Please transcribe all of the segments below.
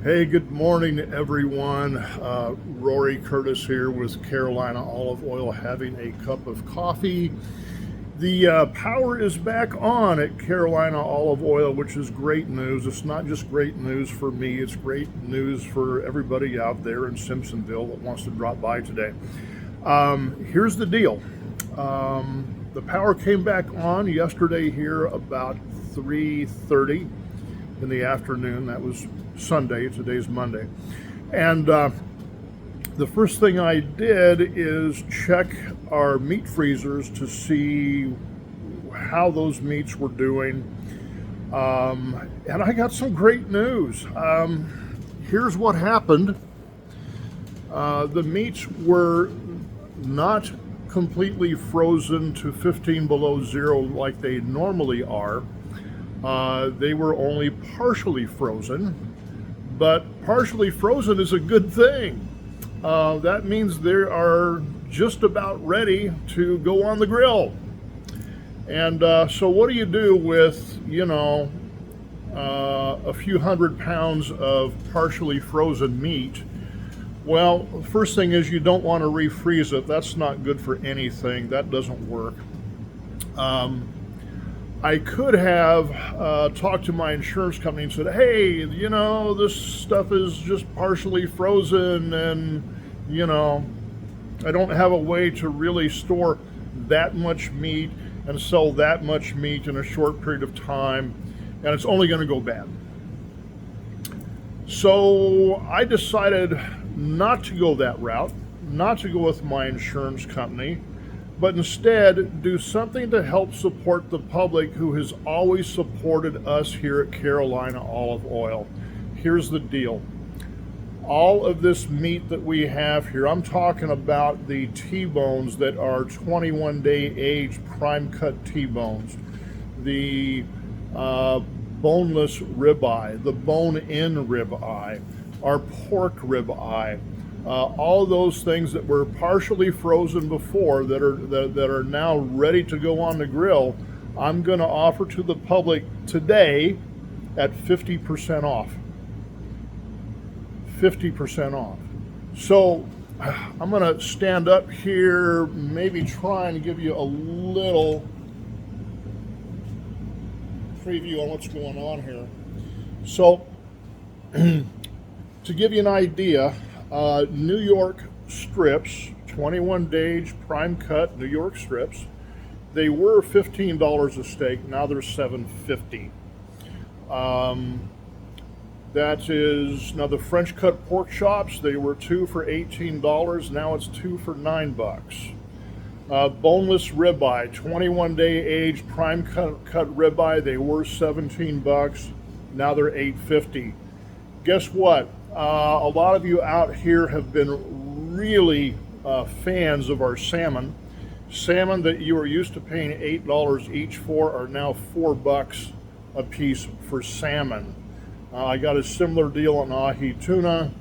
Hey, good morning, everyone. Rory Curtis here with Carolina Olive Oil having a cup of coffee. The power is back on at Carolina Olive Oil, which is great news. It's not just great news for me, it's great news for everybody out there in Simpsonville that wants to drop by today. Here's the deal. The power came back on yesterday here about 3:30 in the afternoon. That was Sunday. Today's Monday. And the first thing I did is check our meat freezers to see how those meats were doing. And I got some great news. Here's what happened. The meats were not completely frozen to 15 below zero like they normally are. They were only partially frozen, but partially frozen is a good thing. That means they are just about ready to go on the grill. And so what do you do with, a few hundred pounds of partially frozen meat? Well, the first thing is you don't want to refreeze it. That's not good for anything. That doesn't work. I could have talked to my insurance company and said, hey, this stuff is just partially frozen and, I don't have a way to really store that much meat and sell that much meat in a short period of time, and it's only going to go bad. So I decided not to go that route, not to go with my insurance company, but instead do something to help support the public who has always supported us here at Carolina Olive Oil. Here's the deal. All of this meat that we have here, I'm talking about the T-bones that are 21-day age prime cut T-bones, the boneless ribeye, the bone-in ribeye, our pork ribeye, all those things that were partially frozen before that are now ready to go on the grill. I'm going to offer to the public today at 50% off. 50% off. So I'm going to stand up here, maybe try and give you a little preview on what's going on here. So to give you an idea, New York strips, 21-day prime cut New York strips, they were $15 a steak. Now they're $7.50. That is, now the French cut pork chops, they were 2 for $18. Now it's 2 for $9. Boneless ribeye, 21-day age prime cut ribeye, they were $17. Now they're $8.50. Guess what? A lot of you out here have been really fans of our salmon. Salmon that you were used to paying $8 each for are now $4 a piece for salmon. I got a similar deal on ahi tuna,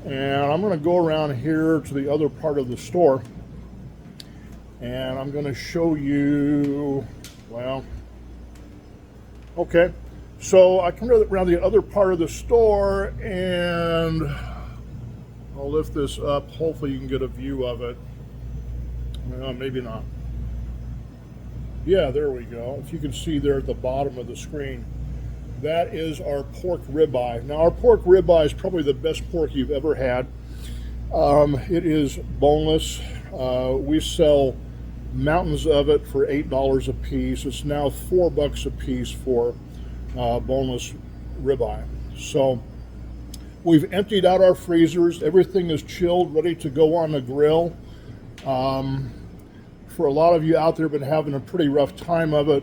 and I'm going to go around here to the other part of the store, and I'm going to show you, okay. So I come around the other part of the store, and I'll lift this up. Hopefully you can get a view of it. Maybe not. Yeah, there we go. If you can see there at the bottom of the screen, that is our pork ribeye. Now, our pork ribeye is probably the best pork you've ever had. It is boneless. We sell mountains of it for $8 a piece. It's now $4 a piece for boneless ribeye. So we've emptied out our freezers. Everything is chilled, ready to go on the grill. For a lot of you out there have been having a pretty rough time of it,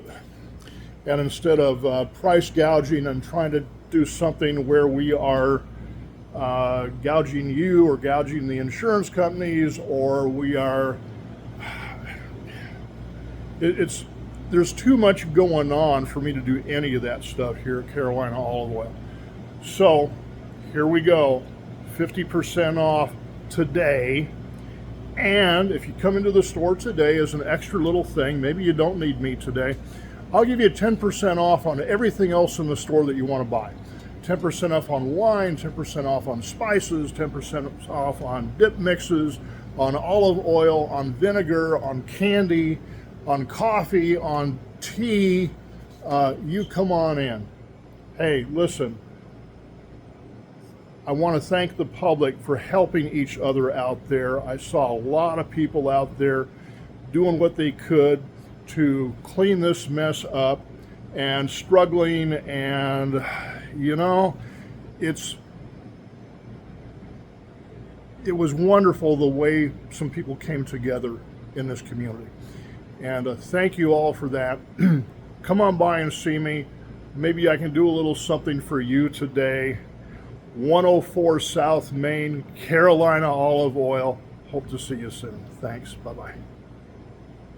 and instead of price gouging and trying to do something where we are gouging you or gouging the insurance companies, or we are there's too much going on for me to do any of that stuff here at Carolina Olive Oil. So here we go, 50% off today. And if you come into the store today as an extra little thing, maybe you don't need meat today, I'll give you 10% off on everything else in the store that you want to buy. 10% off on wine, 10% off on spices, 10% off on dip mixes, on olive oil, on vinegar, on candy, on coffee, on tea. You come on in. Hey, listen, I want to thank the public for helping each other out there. I saw a lot of people out there doing what they could to clean this mess up and struggling, and you know, it was wonderful the way some people came together in this community. And thank you all for that. Come on by and see me. Maybe I can do a little something for you today. 104 South Main, Carolina Olive Oil. Hope to see you soon. Thanks. Bye-bye.